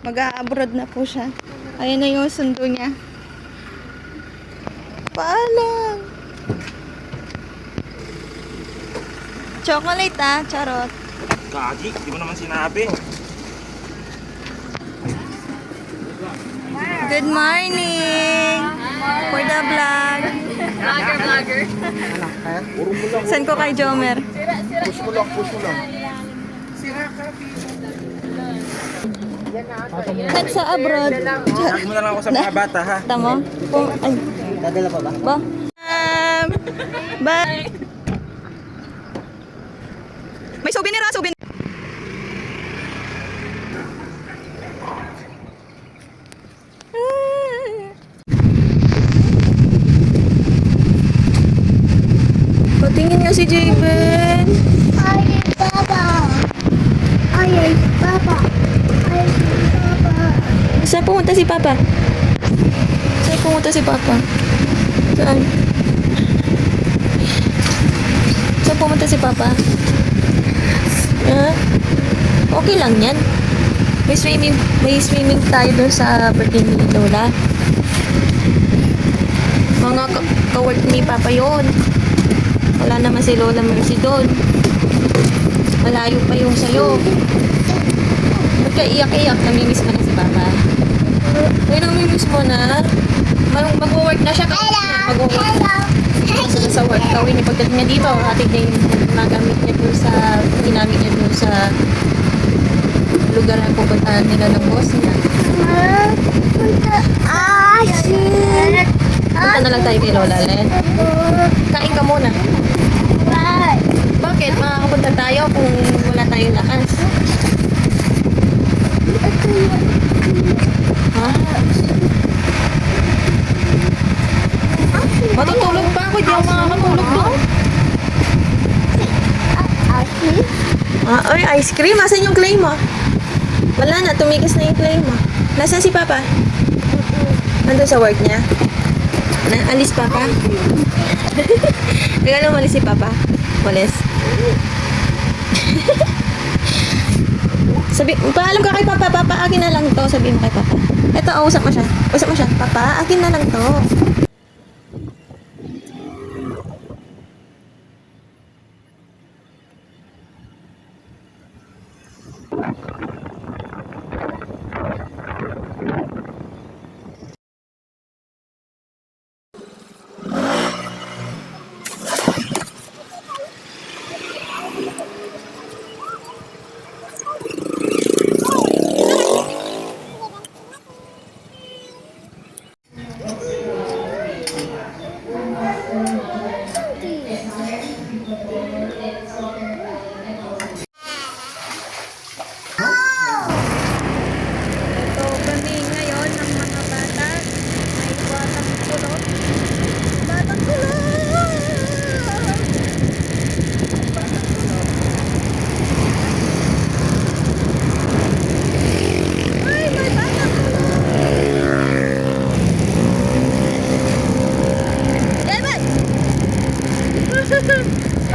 Mag-a-abroad na po siya. Ayan na yung sundo niya. Paalam. Chocolate charot. Gagi, di mo naman sinabi. Good morning! For the vlog. Vlogger. Send ko kay Jomer. Push mo lang. At sa abroad. Tag mo na lang ako sa mga bata, ha? Tamo? Ay. Dadala pa ba? Ba? Bye! May souvenir souvenir. Patingin nga si Javen. Ay, Papa. Ay, Papa. Ay, Papa. Saan pumunta si Papa? Saan pumunta si Papa? Saan? Saan pumunta si Papa? Ha? Okay lang yan. May swimming tayo doon sa birthday ni Lola. Mga ka-work ni Papa yun. Wala naman si Lola Mercy doon. Malayo pa yung sayo. Ba't ka iyak-iyak? Namimiss mo na si Papa. Ay, namimiss mo na? Mag-work na siya. Mag-work sa work. Gawin niya pagdating niya dito. Ating na yung magamit niya doon sa, ginamit niya doon sa lugar na pupuntahan nila ng boss niya. Punta na lang tayo kay Lola Len. Kain ka muna. Bakit? Makakapunta tayo kung wala tayong lakas. Ha? Matutulog pa ako. Di ako makakatulog doon. Ay, ice cream. Asan yung clay mo? Wala na. Tumigis na yung clay mo. Nasaan si Papa? Nandun sa work niya? Alis Papa? Regalo mo alis si Papa? Walis? Paalam ka kay Papa. Papa, akin na lang to. Sabihin mo kay Papa. Eto, usap mo siya. Usap mo siya. Papa, akin na lang to.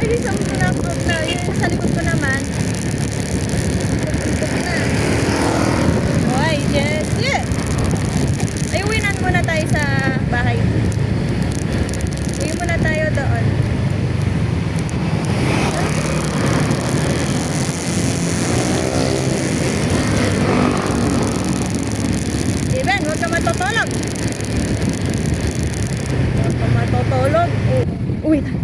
Ay, isang pinapag na. Yung sa likod ko naman. Tutok na. Oy, yes. Yeah. Ay, uwinan muna tayo sa bahay. Uwi muna tayo doon. Steven, huwag ka matutulog. Huwag ka matutulog. Uwi tayo.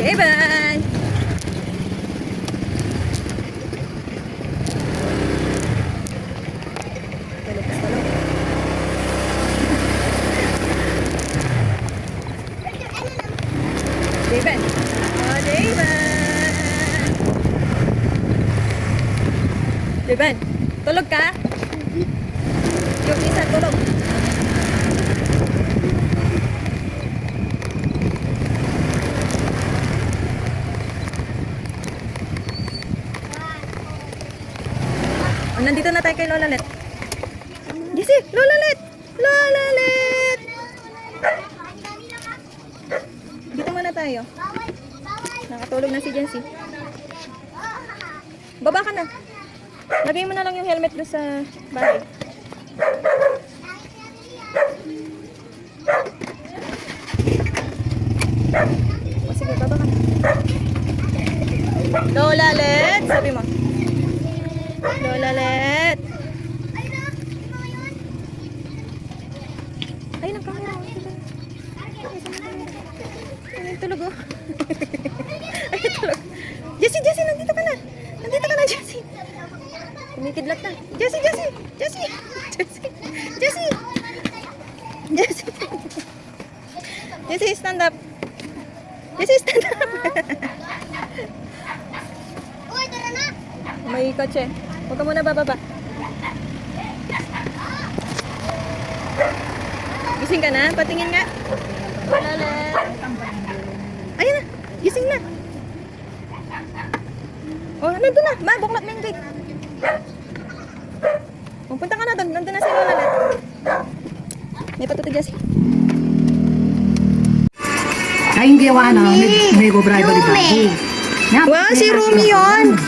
Okay, bye! David! Oh, David! David, tulog ka? Yung isa tulog. Nandito na tayo kay Lola Let. Gisi, Lola Let! Lola Let! tayo. Nakatulog na si Jency. Baba ka na. Lagay mo na lang yung helmet doon sa bahay. O sige, baba ka na. Lola Let, sabi mo. Lola Let. Ayun ang camera. Ayun, tulog oh. Ayun, tulog. Jessie, Jessie, nandito ka na. Nandito ka na, Jessie. Kumikidlat na. Jessie, Jessie, Jessie, Jessie, Jessie. Jessie. Jessie, stand up. Jessie, stand up. Uy, tara na! May kotse. Huwag ka muna bababa. Gising ka na? Patingin nga. Lala. Ayun na. Gising na. Oh, nandun na. Ma, buklat mo yung gate. Oh, punta ka na doon. Nandun na si Lola Let. May patutugas. Ay, hindi gawa na. May gobra iba di bago. Wow, si Rumi yun.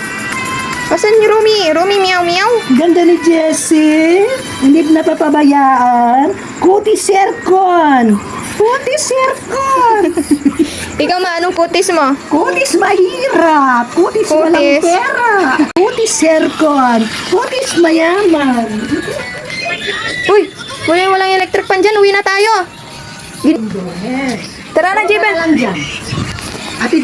Asan ni Rumi? Rumi, meow meow. Ganda ni Jessie. Hindi na papabayaan. Kuti Sercon. Kuti Sercon. Ikaw ma, anong kutis mo? Kutis mahirap. Kutis walang Kutis. pera. Kutis Sercon. Kutis mayaman. Uy, walang electric pan dyan. Uwi na tayo. Yes. Tara na, Jibel. Lang dyan. Ate